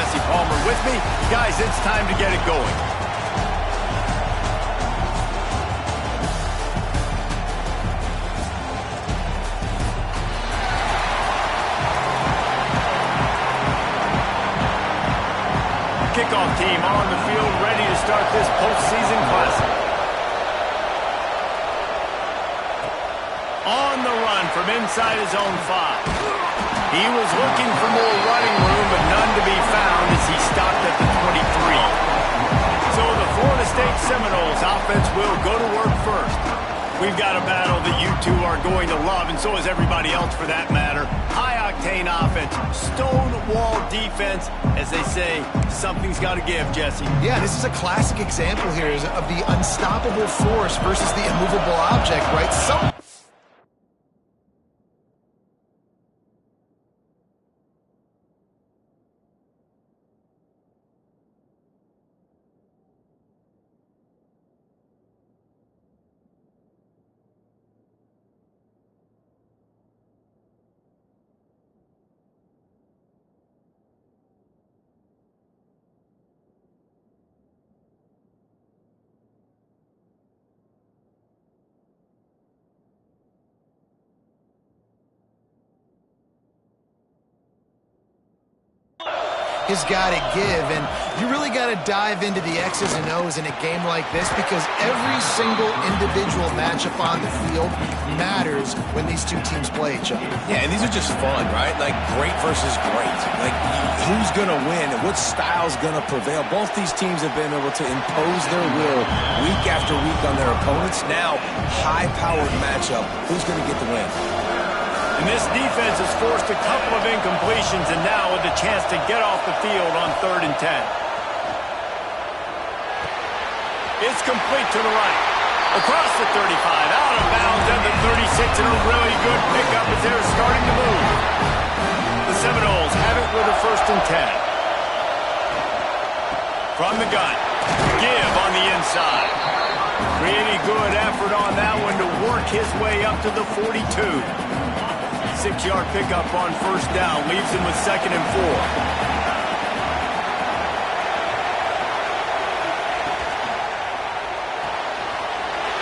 Jesse Palmer with me. Guys, it's time to get it going. Kickoff team on the field, ready to start this postseason classic. On the run from inside his own 5. He was looking for more running room, but none to be found as he stopped at the 23. So the Florida State Seminoles offense will go to work first. We've got a battle that you two are going to love, and so is everybody else for that matter. High-octane offense, stone-wall defense. As they say, something's got to give, Jesse. Yeah, this is a classic example here of the unstoppable force versus the immovable object, right? Has got to give, and you really got to dive into the X's and O's in a game like this because every single individual matchup on the field matters when these two teams play each other. Yeah, and these are just fun, right? Like great versus great. Like who's going to win and what style's going to prevail. Both these teams have been able to impose their will week after week on their opponents. Now, high-powered matchup. Who's going to get the win? And this defense has forced a couple of incompletions, and now with a chance to get off the field on 3rd and 10. It's complete to the right. Across the 35, out of bounds at the 36, and a really good pickup as they're starting to move. The Seminoles have it with a 1st and 10. From the gun, give on the inside. Really good effort on that one to work his way up to the 42. 6-yard pickup on 1st down, leaves him with 2nd and 4.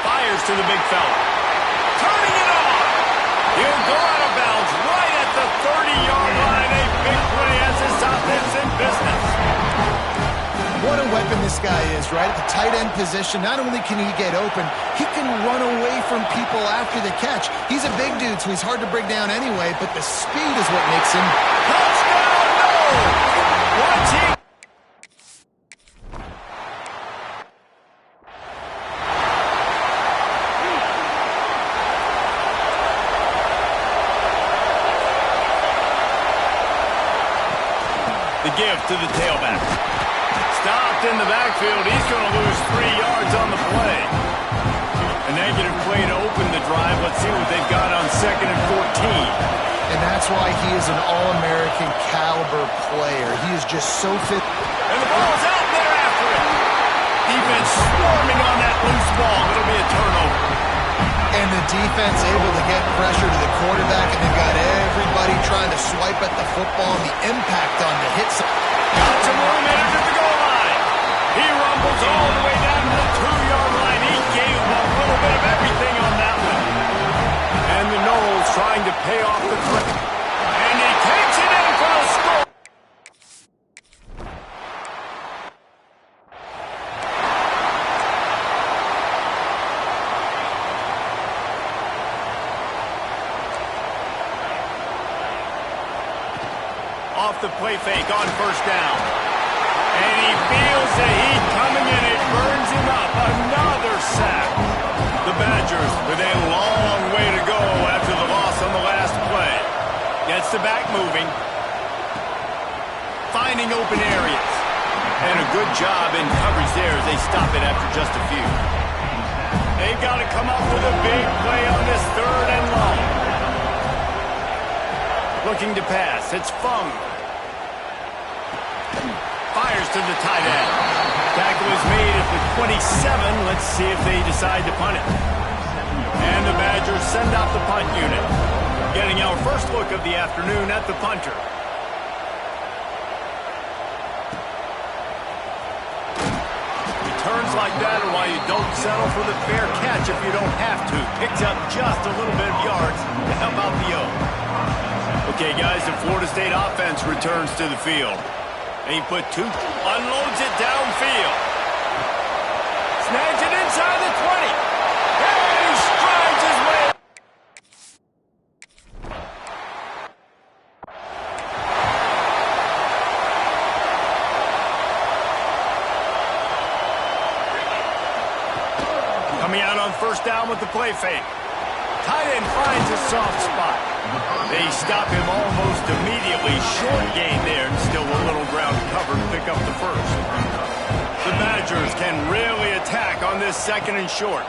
Fires to the big fella. Turning it on! He'll go out of bounds right at the 30-yard line. A big play as this offense in business. What a weapon this guy is, right? At the tight end position, not only can he get open, he can run away from people after the catch. He's a big dude, so he's hard to bring down anyway, but the speed is what makes him... Touchdown! No! Watching! The give to the tailback. Stopped in the backfield. He's going to lose 3 yards on the play. A negative play to open the drive. Let's see what they've got on 2nd and 14. And that's why he is an All-American caliber player. He is just so fit. And the ball's out there after it. Defense swarming on that loose ball. It'll be a turnover. And the defense able to get pressure to the quarterback, and they've got everybody trying to swipe at the football, and the impact on the hits. Got some room in it at the goal line. He rumbles all the way down to the 2-yard line. He gave a little bit of everything on that one. And the Noles trying to pay off the threat. And he takes it in for a score. Off the play fake on 1st down. And he feels the heat coming in. It burns him up. Another sack. The Badgers with a long way to go after the loss on the last play. Gets the back moving. Finding open areas. And a good job in coverage there as they stop it after just a few. They've got to come up with a big play on this 3rd and long. Looking to pass. It's Fung. Fires to the tight end. Tackle is made at the 27. Let's see if they decide to punt it. And the Badgers send out the punt unit. Getting our first look of the afternoon at the punter. like that are why you don't settle for the fair catch if you don't have to. Picks up just a little bit of yards to help out the O. Okay, guys, the Florida State offense returns to the field. And he put two, unloads it downfield. Snags it inside the 20. And he strides his way. Coming out on first down with the play fake. Tight end finds a soft spot. They stop him almost immediately. Short gain there and still a little ground cover to pick up the first. The Badgers can really attack on this second and short.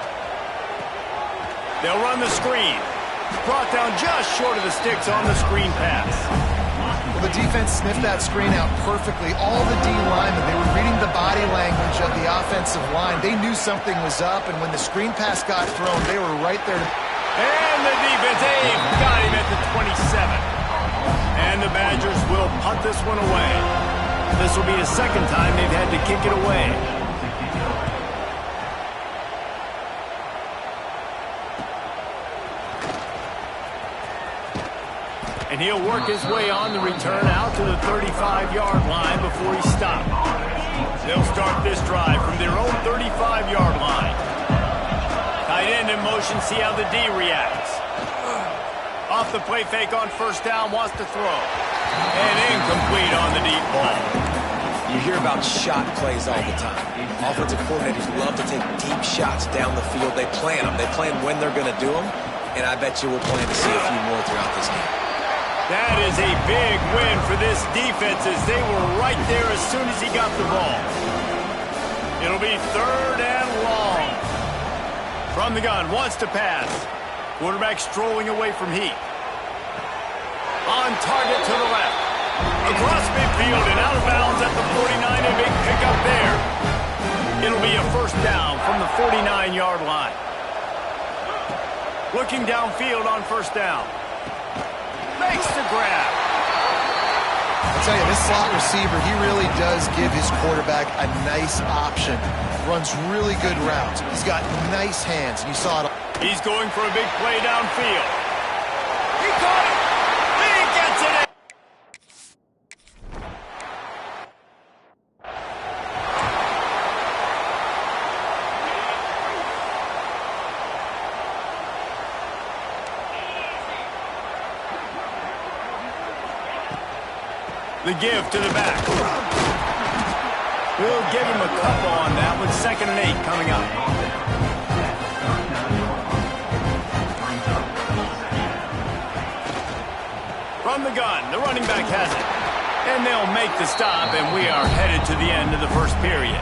They'll run the screen. Brought down just short of the sticks on the screen pass. Well, the defense sniffed that screen out perfectly. All the D linemen, they were reading the body language of the offensive line. They knew something was up, and when the screen pass got thrown, they were right there to... And the defense, they've got him at the 27. And the Badgers will punt this one away. This will be the second time they've had to kick it away. And he'll work his way on the return out to the 35-yard line before he stopped. They'll start this drive from their own 35-yard line. Tight end in motion, see how the D reacts. Off the play fake on first down, wants to throw. And incomplete on the deep ball. You hear about shot plays all the time. Offensive coordinators love to take deep shots down the field. They plan them. They plan when they're going to do them. And I bet you we'll plan to see a few more throughout this game. That is a big win for this defense as they were right there as soon as he got the ball. It'll be third and long. From the gun, wants to pass. Quarterback strolling away from heat. On target to the left. Across midfield and out of bounds at the 49. A big pickup there. It'll be a first down from the 49-yard line. Looking downfield on first down. Makes the grab. I'll tell you, this slot receiver, he really does give his quarterback a nice option. Runs really good routes. He's got nice hands, and you saw it. He's going for a big play downfield. He caught it. He gets it in. The give to the back. We'll give him a couple on that with 2nd and 8 coming up. From the gun, the running back has it. And they'll make the stop, and we are headed to the end of the first period.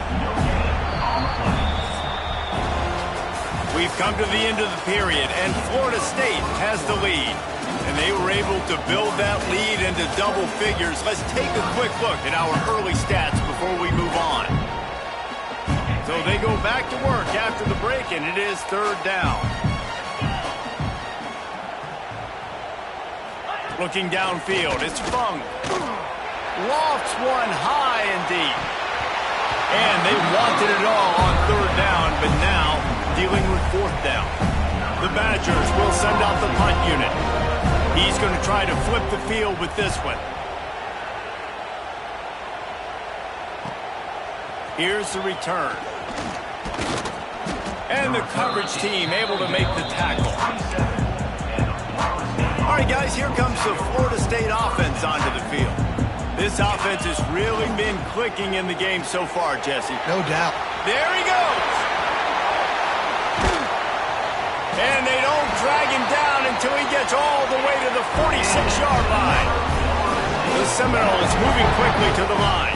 We've come to the end of the period, and Florida State has the lead. And they were able to build that lead into double figures. Let's take a quick look at our early stats before we move on. So they go back to work after the break, and it is third down. Looking downfield, it's Fung. Lofts one high and deep. And they wanted it all on third down, but now dealing with fourth down. The Badgers will send out the punt unit. He's going to try to flip the field with this one. Here's the return. And the coverage team able to make the tackle. All right, guys, here comes the Florida State offense onto the field. This offense has really been clicking in the game so far, Jesse. No doubt. There he goes. And they don't drag him down until he gets all the way to the 46-yard line. The Seminoles moving quickly to the line.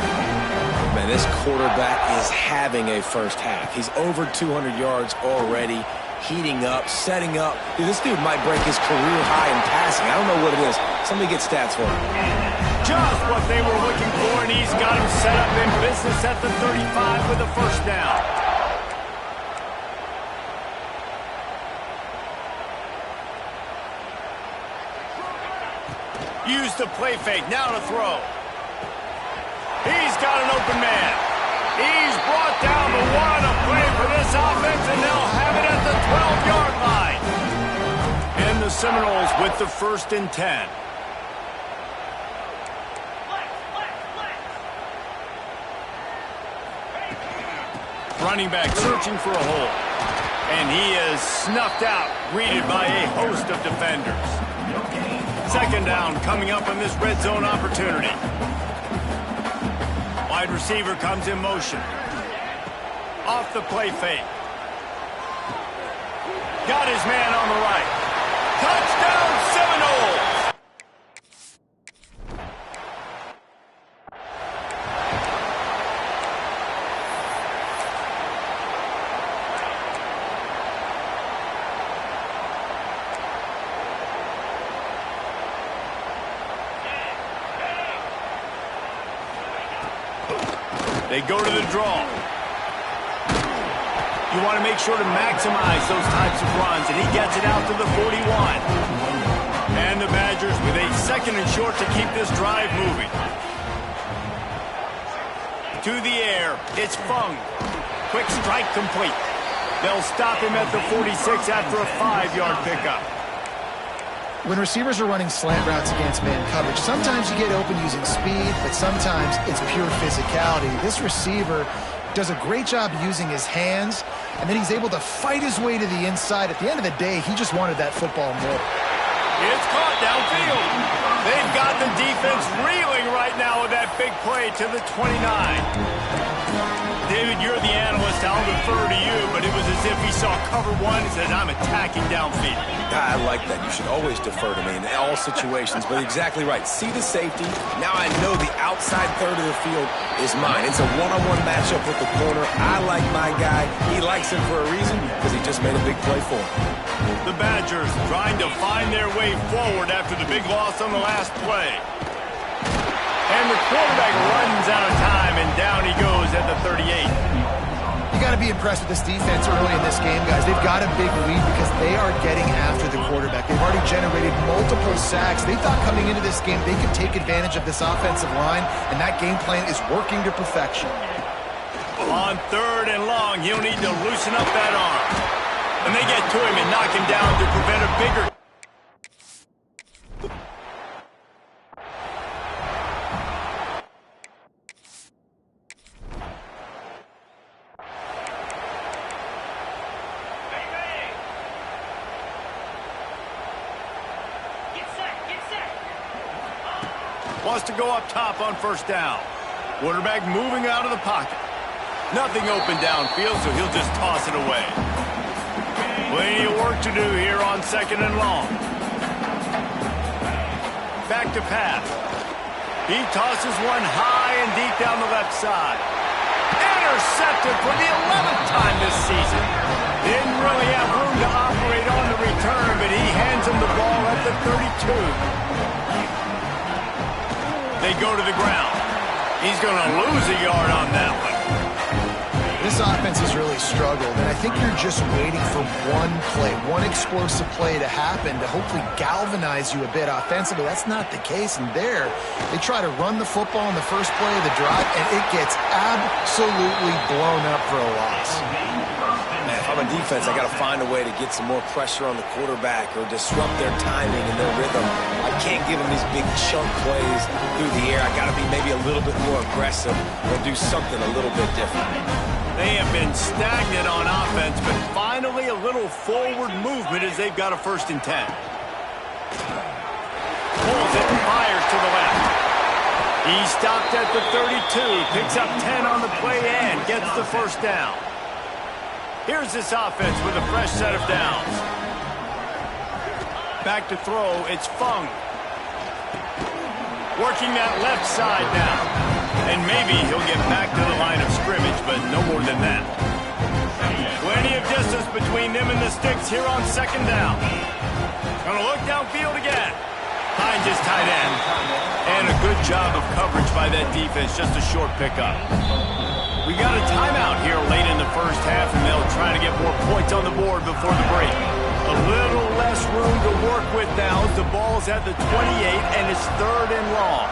Man, this quarterback is having a first half. He's over 200 yards already, heating up, setting up. Dude, this dude might break his career high in passing. I don't know what it is. Somebody get stats for him. Just what they were looking for, and he's got him set up in business at the 35 with a first down. Use the play fake, now to throw. He's got an open man. He's brought down, but what a play this offense, and they'll have it at the 12-yard line. And the Seminoles with the 1st and 10. Running back searching for a hole. And he is snuffed out, greeted by a host of defenders. 2nd down coming up on this red zone opportunity. Wide receiver comes in motion. Off the play fake. Got his man on the right. Touchdown Seminoles! They go to the draw. You want to make sure to maximize those types of runs, and he gets it out to the 41. And the Badgers with a 2nd and short to keep this drive moving. To the air, it's Fung. Quick strike complete. They'll stop him at the 46 after a 5-yard pickup. When receivers are running slant routes against man coverage, sometimes you get open using speed, but sometimes it's pure physicality. This receiver does a great job using his hands, and then he's able to fight his way to the inside. At the end of the day, he just wanted that football more. It's caught downfield. They've got the defense reeling right now with that big play to the 29. David, you're the analyst. I'll defer to you, but it was as if he saw cover one and said, I'm attacking downfield. I like that. You should always defer to me in all situations, but exactly right. See the safety. Now I know the outside third of the field is mine. It's a one-on-one matchup with the corner. I like my guy. He likes him for a reason because he just made a big play for him. The Badgers trying to find their way forward after the big loss on the last play. And the quarterback runs out of time, and down he goes at the 38. You got to be impressed with this defense early in this game, guys. They've got a big lead because they are getting after the quarterback. They've already generated multiple sacks. They thought coming into this game they could take advantage of this offensive line, and that game plan is working to perfection. On 3rd and long, he'll need to loosen up that arm. And they get to him and knock him down to prevent a bigger... Wants to go up top on 1st down. Quarterback moving out of the pocket. Nothing open downfield, so he'll just toss it away. Plenty of work to do here on 2nd and long. Back to pass. He tosses one high and deep down the left side. Intercepted for the 11th time this season. Didn't really have room to operate on the return, but he hands him the ball at the 32. They go to the ground. He's going to lose a yard on that one. This offense has really struggled, and I think you're just waiting for one play, one explosive play to happen to hopefully galvanize you a bit offensively. That's not the case, and there, they try to run the football in the first play of the drive, and it gets absolutely blown up for a loss. Man, if I'm a defense, I got to find a way to get some more pressure on the quarterback or disrupt their timing and their rhythm. I can't give them these big chunk plays through the air. I got to be maybe a little bit more aggressive or do something a little bit different. They have been stagnant on offense, but finally a little forward movement as they've got a 1st and 10. Pulls it and fires to the left. He stopped at the 32, picks up 10 on the play and gets the 1st down. Here's this offense with a fresh set of downs. Back to throw, it's Fung. Working that left side now. And maybe he'll get back to the line of scrimmage, but no more than that. Plenty of distance between them and the sticks here on 2nd down. Gonna look downfield again. Finds his tight end. And a good job of coverage by that defense, just a short pickup. We got a timeout here late in the 1st half, and they'll try to get more points on the board before the break. A little less room to work with now as the ball's at the 28, and it's 3rd and long.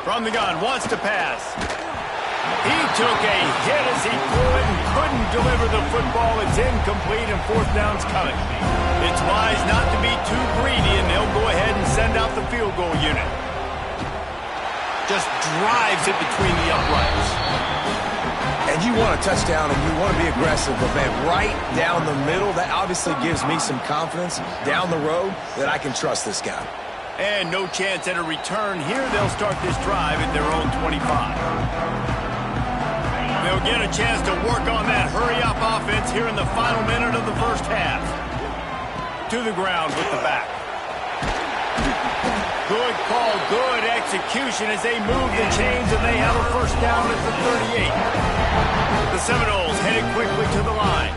From the gun, wants to pass. He took a hit as he threw it and couldn't deliver the football. It's incomplete and fourth down's coming. It's wise not to be too greedy, and they'll go ahead and send out the field goal unit. Just drives it between the uprights. And you want a touchdown and you want to be aggressive, but man, right down the middle, that obviously gives me some confidence down the road that I can trust this guy. And no chance at a return here. They'll start this drive at their own 25. They'll get a chance to work on that hurry-up offense here in the final minute of the first half. To the ground with the back. Good call, good execution as they move the chains, and they have a first down at the 38. The Seminoles headed quickly to the line.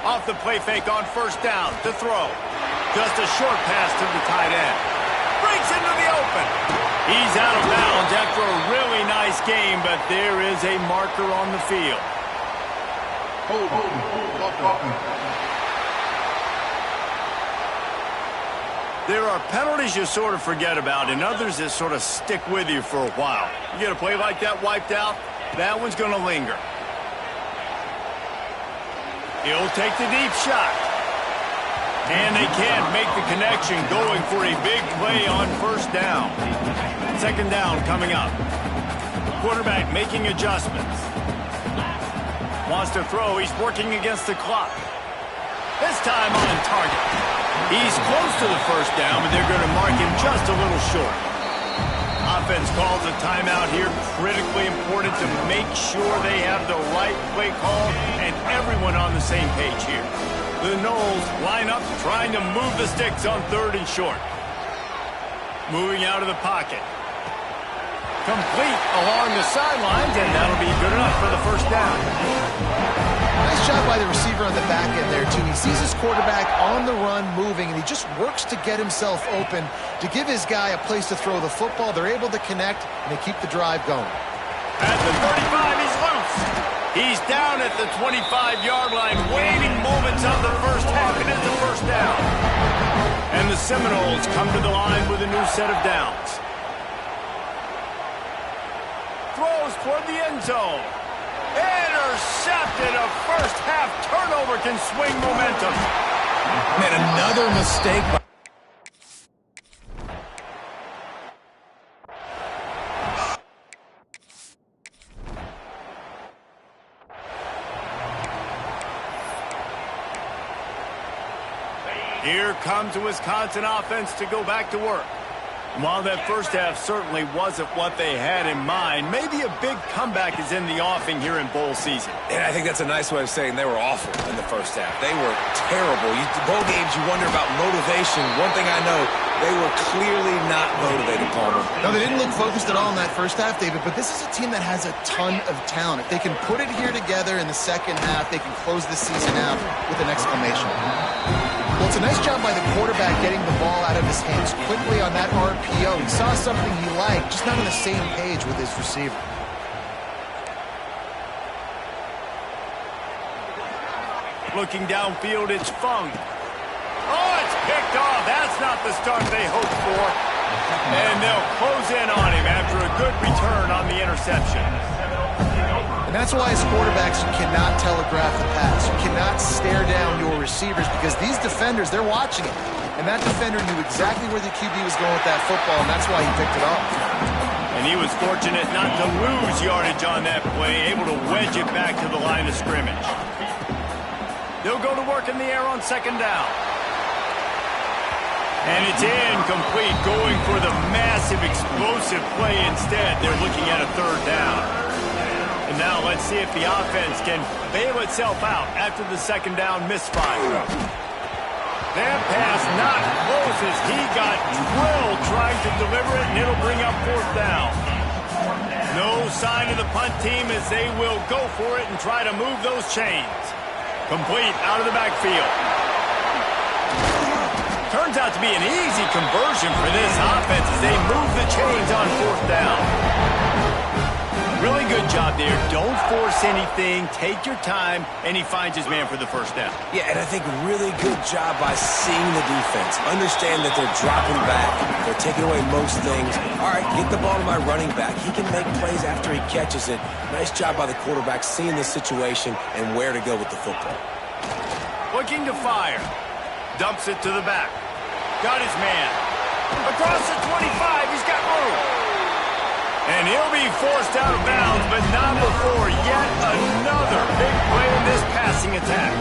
Off the play fake on first down to throw. Just a short pass to the tight end. Breaks into the open. He's out of bounds after a really nice game, but there is a marker on the field. There are penalties you sort of forget about and others that sort of stick with you for a while. You get a play like that wiped out, that one's going to linger. He'll take the deep shot. And they can't make the connection, going for a big play on first down. Second down coming up. Quarterback making adjustments. Wants to throw. He's working against the clock. This time on target. He's close to the first down, but they're going to mark him just a little short. Offense calls a timeout here. Critically important to make sure they have the right play call and everyone on the same page here. The Noles line up, trying to move the sticks on third and short. Moving out of the pocket. Complete along the sidelines, and that'll be good enough for the first down. Nice job by the receiver on the back end there, too. He sees his quarterback on the run moving, and he just works to get himself open to give his guy a place to throw the football. They're able to connect, and they keep the drive going. At the 35, he's loose. He's down at the 25-yard line, waiting moments of the first half. It is the first down. And the Seminoles come to the line with a new set of downs. Throws toward the end zone. Intercepted. A first-half turnover can swing momentum. Man, another mistake by Here comes the Wisconsin offense to go back to work. And while that first half certainly wasn't what they had in mind, maybe a big comeback is in the offing here in bowl season. And I think that's a nice way of saying they were awful in the first half. They were terrible. Bowl games, you wonder about motivation. One thing I know, they were clearly not motivated, Palmer. No, they didn't look focused at all in that first half, David, but this is a team that has a ton of talent. If they can put it here together in the second half, they can close the season out with an exclamation. Well, it's a nice job by the quarterback getting the ball out of his hands quickly on that RPO. He saw something he liked, just not on the same page with his receiver. Looking downfield, it's Fung. Oh, it's picked off. That's not the start they hoped for. And they'll close in on him after a good return on the interception. And that's why as quarterbacks, you cannot telegraph the pass. You cannot stare down your receivers because these defenders, they're watching it. And that defender knew exactly where the QB was going with that football, and that's why he picked it off. And he was fortunate not to lose yardage on that play, able to wedge it back to the line of scrimmage. They'll go to work in the air on second down. And it's incomplete, going for the massive explosive play instead. They're looking at a third down. And now let's see if the offense can bail itself out after the second down misfire. That pass not close as he got drilled trying to deliver it, and it'll bring up fourth down. No sign of the punt team as they will go for it and try to move those chains. Complete out of the backfield. Turns out to be an easy conversion for this offense as they move the chains on fourth down. Really good job there. Don't force anything. Take your time, and he finds his man for the first down. Yeah, and I think really good job by seeing the defense. Understand that they're dropping back. They're taking away most things. All right, get the ball to my running back. He can make plays after he catches it. Nice job by the quarterback seeing the situation and where to go with the football. Looking to fire. Dumps it to the back. Got his man. Across the 25, he's got room. And he'll be forced out of bounds, but not before yet another big play in this passing attack.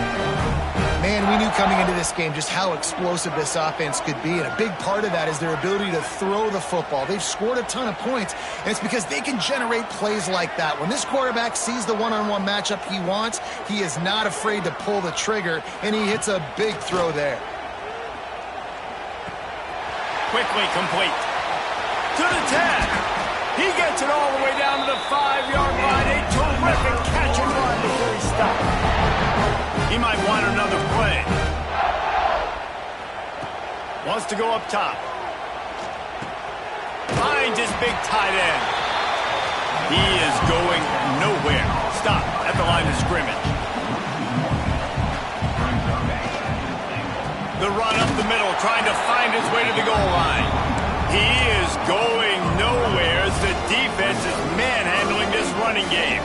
Man, we knew coming into this game just how explosive this offense could be, and a big part of that is their ability to throw the football. They've scored a ton of points, and it's because they can generate plays like that. When this quarterback sees the one-on-one matchup he wants, he is not afraid to pull the trigger, and he hits a big throw there. Quickly complete. To the 10. He gets it all the way down to the 5-yard line. A terrific catch and run before he stopped. He might want another play. Wants to go up top. Finds his big tight end. He is going nowhere. Stop at the line of scrimmage. The run up the middle, trying to find his way to the goal line. He is going nowhere as the defense is manhandling this running game.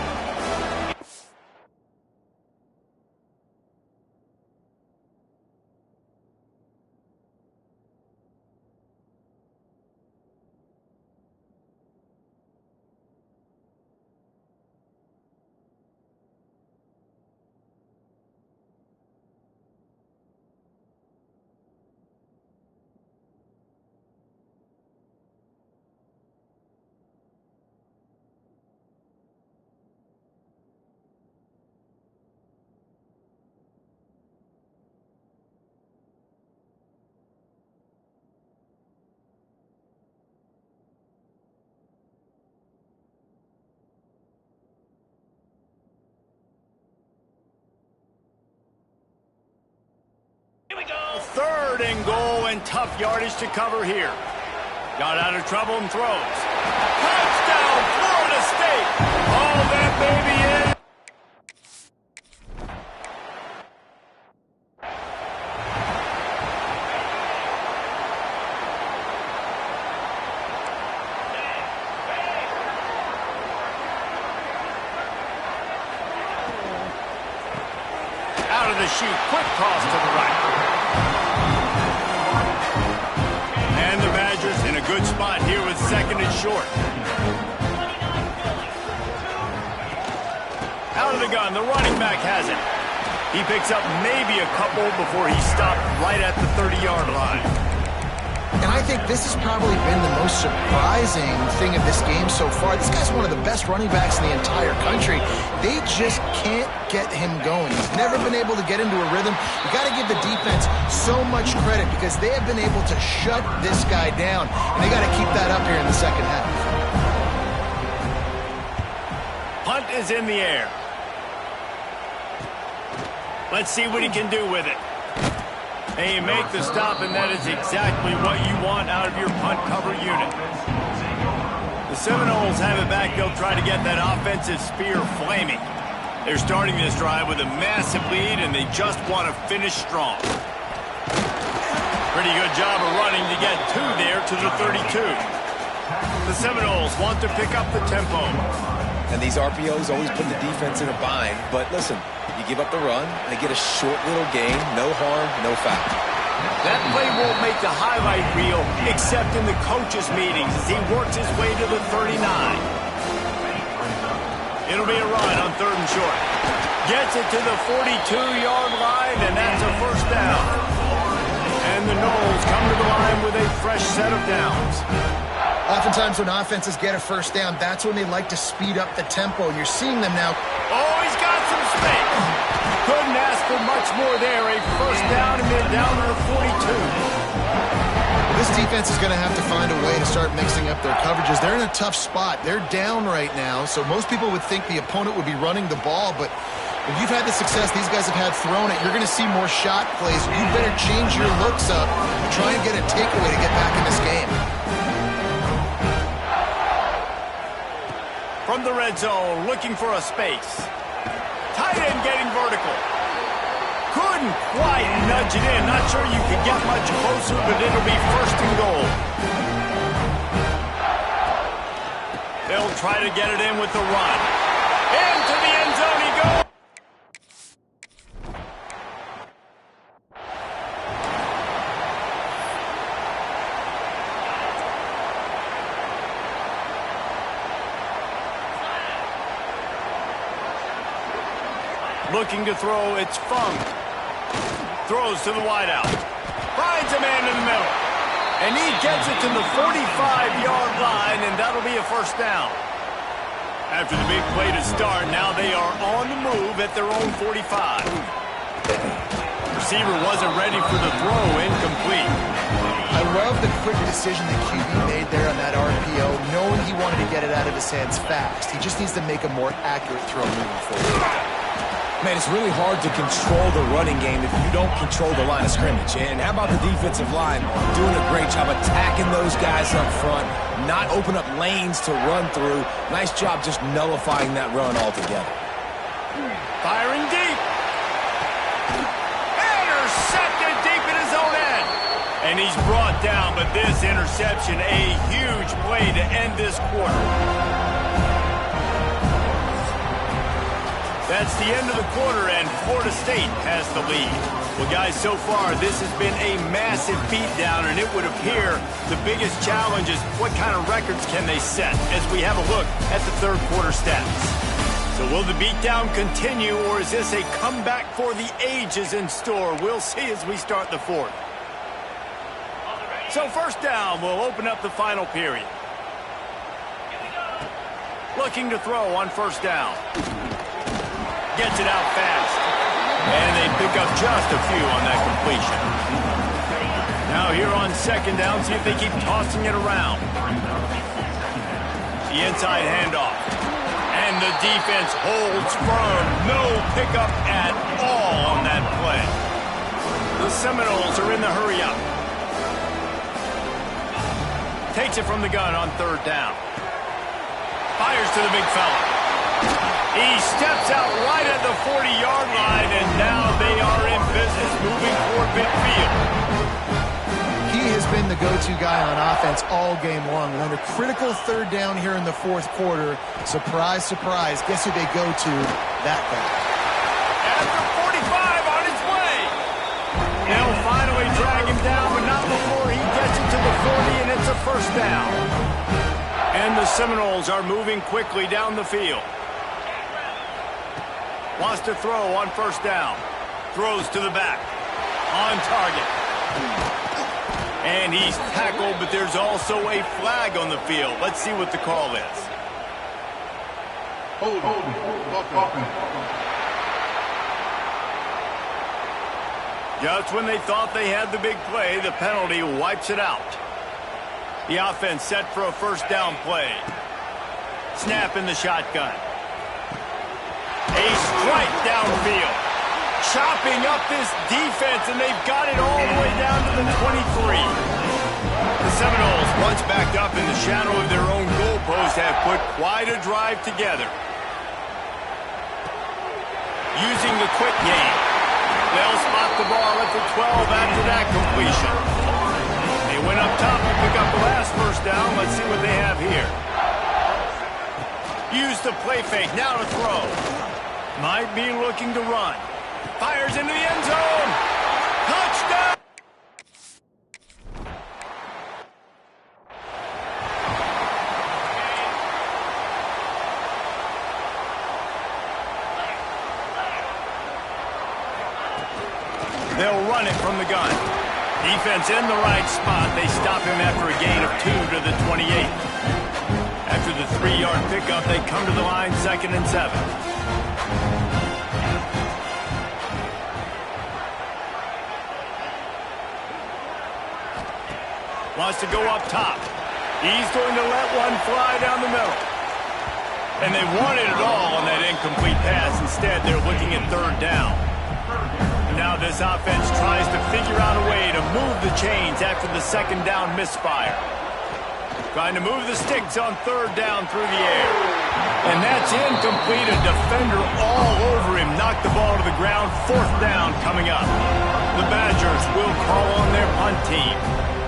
Third and goal and tough yardage to cover here. Got out of trouble and throws. Touchdown, Florida State. All that baby in. Out of the chute, quick toss to the right. And the Badgers in a good spot here with second and short. Out of the gun, the running back has it. He picks up maybe a couple before he stopped right at the 30-yard line. And I think this has probably been the most surprising thing of this game so far. This guy's one of the best running backs in the entire country. They just can't get him going. He's never been able to get into a rhythm. You got to give the defense so much credit because they have been able to shut this guy down, and they got to keep that up here in the second half. Punt is in the air. Let's see what he can do with it. And you make the stop, and that is exactly what you want out of your punt cover unit. The Seminoles have it back. They'll try to get that offensive spear flaming. They're starting this drive with a massive lead, and they just want to finish strong. Pretty good job of running to get two there to the 32. The Seminoles want to pick up the tempo. And these RPOs always put the defense in a bind. But listen, you give up the run, they get a short little gain, no harm, no foul. That play won't make the highlight reel, except in the coaches' meetings as he works his way to the 39. It'll be a run on third and short. Gets it to the 42-yard line, and that's a first down. And the Noles come to the line with a fresh set of downs. Oftentimes when offenses get a first down, that's when they like to speed up the tempo. You're seeing them now. Oh, he's got some space. Couldn't ask for much more there. A first down, and they're down to the 42. This defense is going to have to find a way to start mixing up their coverages. They're in a tough spot. They're down right now, so most people would think the opponent would be running the ball, but if you've had the success these guys have had throwing it, you're going to see more shot plays. You better change your looks up and try and get a takeaway to get back in this game. from the red zone, looking for a space. Tight end getting vertical. Couldn't quite nudge it in. Not sure you could get much closer, but it'll be first and goal. They'll try to get it in with the run. Into the end zone he goes. Looking to throw, it's Funk. Throws to the wideout. Finds a man in the middle. And he gets it to the 45-yard line, and that'll be a first down. After the big play to start, now they are on the move at their own 45. Receiver wasn't ready for the throw, incomplete. I love the quick decision that QB made there on that RPO, knowing he wanted to get it out of his hands fast. He just needs to make a more accurate throw moving forward. Man, it's really hard to control the running game if you don't control the line of scrimmage. And how about the defensive line doing a great job attacking those guys up front, not open up lanes to run through. Nice job just nullifying that run altogether. Firing deep. Intercepted deep in his own end. And he's brought down, but this interception, a huge play to end this quarter. That's the end of the quarter, and Florida State has the lead. Well, guys, so far, this has been a massive beatdown, and it would appear the biggest challenge is what kind of records can they set as we have a look at the third quarter stats. So will the beatdown continue, or is this a comeback for the ages in store? We'll see as we start the fourth. So first down, we'll open up the final period. Looking to throw on first down. Gets it out fast. And they pick up just a few on that completion. Now here on second down, see if they keep tossing it around. The inside handoff. And the defense holds firm. No pickup at all on that play. The Seminoles are in the hurry up. Takes it from the gun on third down. Fires to the big fella. He steps out right at the 40-yard line, and now they are in business moving toward midfield. He has been the go-to guy on offense all game long. And on a critical third down here in the fourth quarter, surprise, surprise, guess who they go to? That guy. After 45 on his way. They'll finally drag him down, but not before he gets it to the 40, and it's a first down. And the Seminoles are moving quickly down the field. Wants to throw on first down. Throws to the back. On target. And he's tackled, but there's also a flag on the field. Let's see what the call is. Just when they thought they had the big play, the penalty wipes it out. The offense set for a first down play. Snap in the shotgun. A strike downfield. Chopping up this defense, and they've got it all the way down to the 23. The Seminoles, once backed up in the shadow of their own goalpost, have put quite a drive together. Using the quick game. They'll spot the ball at the 12 after that completion. They went up top to pick up the last first down. Let's see what they have here. Use the play fake. Now to throw. Might be looking to run. Fires into the end zone. Touchdown! They'll run it from the gun. Defense in the right spot. They stop him after a gain of 2 to the 28. After the 3-yard pickup, they come to the line, 2nd and 7. Wants to go up top. He's going to let one fly down the middle. And they wanted it all on that incomplete pass. Instead, they're looking at third down. Now this offense tries to figure out a way to move the chains after the second down misfire. Trying to move the sticks on third down through the air. And that's incomplete. A defender all over him. Knocked the ball to the ground. 4th down coming up. The Badgers will call on their punt team.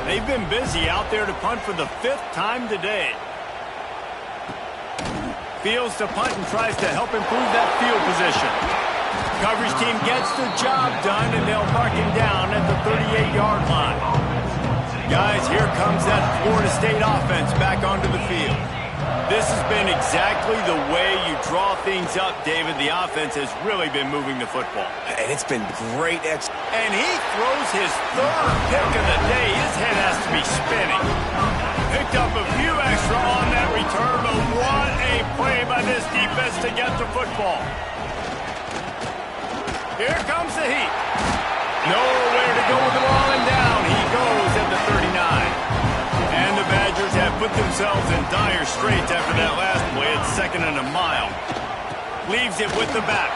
They've been busy out there to punt for the 5th time today. Fields to punt and tries to help improve that field position. Coverage team gets the job done, and they'll mark him down at the 38-yard line. Guys, here comes that Florida State offense back onto the field. This has been exactly the way you draw things up, David. The offense has really been moving the football. And it's been great. And he throws his 3rd pick of the day. His head has to be spinning. Picked up a few extra on that return, but what a play by this defense to get the football. Here comes the heat. Nowhere to go with the ball, and down he goes at the 39. And the Badgers have put themselves in dire straits after that last play at 2nd and a mile. Leaves it with the back.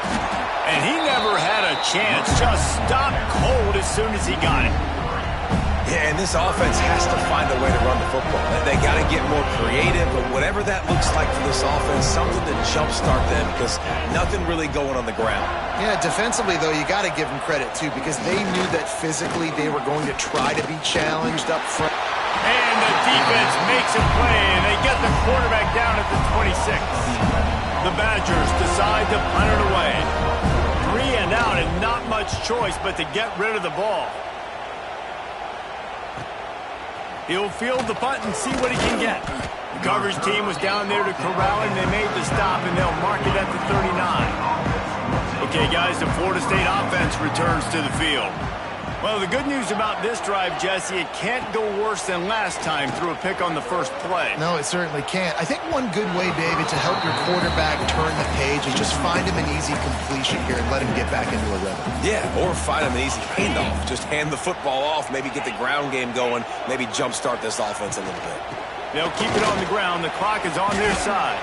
And he never had a chance. Just stopped cold as soon as he got it. Yeah, and this offense has to find a way to run the football. They got to get more creative, but whatever that looks like for this offense, something to jumpstart them because nothing really going on the ground. Yeah, defensively, though, you got to give them credit, too, because they knew that physically they were going to try to be challenged up front. And the defense makes a play, and they get the quarterback down at the 26. The Badgers decide to punt it away. 3 and out, and not much choice but to get rid of the ball. He'll field the punt and see what he can get. The coverage team was down there to corral him. They made the stop, and they'll mark it at the 39. Okay, guys, the Florida State offense returns to the field. Well, the good news about this drive, Jesse, it can't go worse than last time through a pick on the first play. No, it certainly can't. I think one good way, David, to help your quarterback turn the page is just find him an easy completion here and let him get back into a rhythm. Yeah, or find him an easy handoff. Just hand the football off, maybe get the ground game going, maybe jumpstart this offense a little bit. They'll keep it on the ground. The clock is on their side.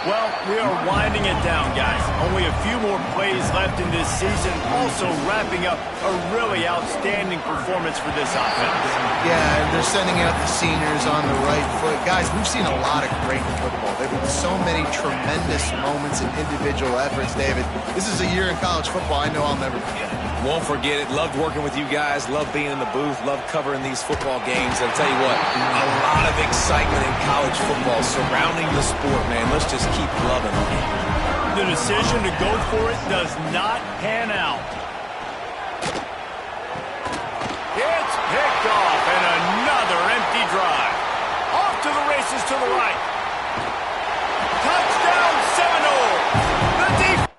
Well, we are winding it down, guys. Only a few more plays left in this season. Also wrapping up a really outstanding performance for this offense. Yeah, and they're sending out the seniors on the right foot. Guys, we've seen a lot of great football. There have been so many tremendous moments and individual efforts, David. This is a year in college football I know I'll never forget. Won't forget it. Loved working with you guys. Loved being in the booth. Loved covering these football games. I'll tell you what, a lot of excitement in college football surrounding the sport, man. Let's just keep loving it. The decision to go for it does not pan out. It's picked off, and another empty drive. Off to the races to the right. Touchdown, Seminoles! The defense.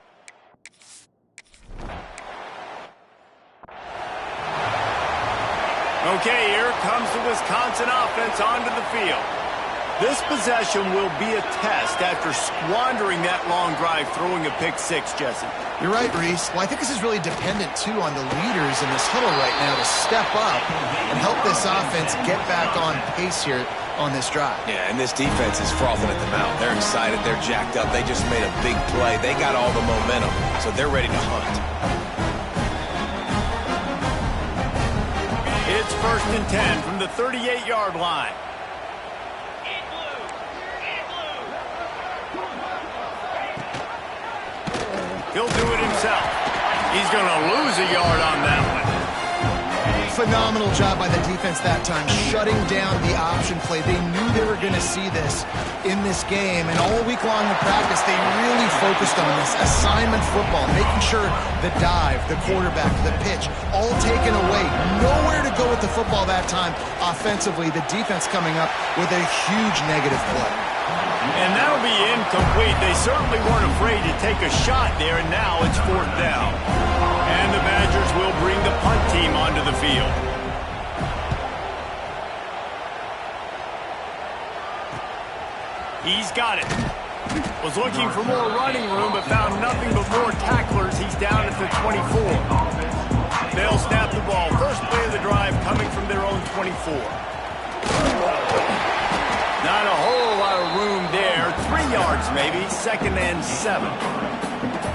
Okay, here comes the Wisconsin offense onto the field. This possession will be a test after squandering that long drive, throwing a pick-6, Jesse. You're right, Reese. Well, I think this is really dependent, too, on the leaders in this huddle right now to step up and help this offense get back on pace here on this drive. Yeah, and this defense is frothing at the mouth. They're excited. They're jacked up. They just made a big play. They got all the momentum, so they're ready to hunt. It's 1st and 10 from the 38-yard line. He'll do it himself. He's going to lose a yard on that one. Phenomenal job by the defense that time, shutting down the option play. They knew they were going to see this in this game, and all week long in practice, they really focused on this assignment football, making sure the dive, the quarterback, the pitch, all taken away. Nowhere to go with the football that time offensively. The defense coming up with a huge negative play. And that'll be incomplete. They certainly weren't afraid to take a shot there, and now it's 4th down. And the Badgers will bring the punt team onto the field. He's got it. Was looking for more running room, but found nothing but more tacklers. He's down at the 24. They'll snap the ball. First play of the drive coming from their own 24. Not a whole lot of room there. 3 yards maybe. 2nd and 7.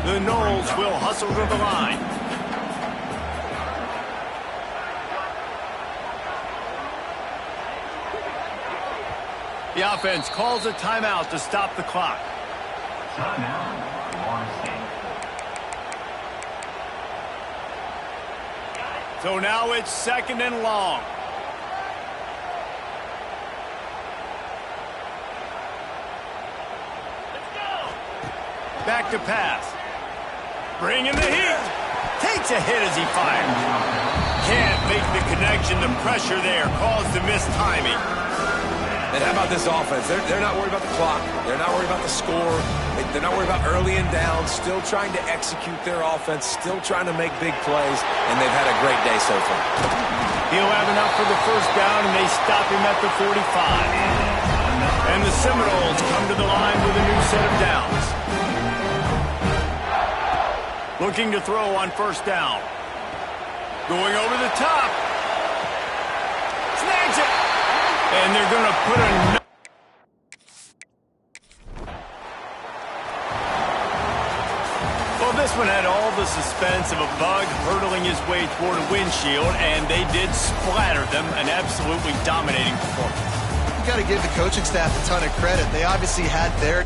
The Noles will hustle to the line. The offense calls a timeout to stop the clock. So now it's 2nd and long. Back to pass. Bringing the heat. Takes a hit as he fires. Can't make the connection. The pressure there caused the missed timing. And how about this offense? They're not worried about the clock. They're not worried about the score. They're not worried about early and down. Still trying to execute their offense. Still trying to make big plays. And they've had a great day so far. He'll have enough for the first down, and they stop him at the 45. And the Seminoles come to the line with a new set of downs. Looking to throw on 1st down. Going over the top. Snags it. And they're going to put a... Well, this one had all the suspense of a bug hurtling his way toward a windshield, and they did splatter them. An absolutely dominating performance. You got to give the coaching staff a ton of credit. They obviously had their...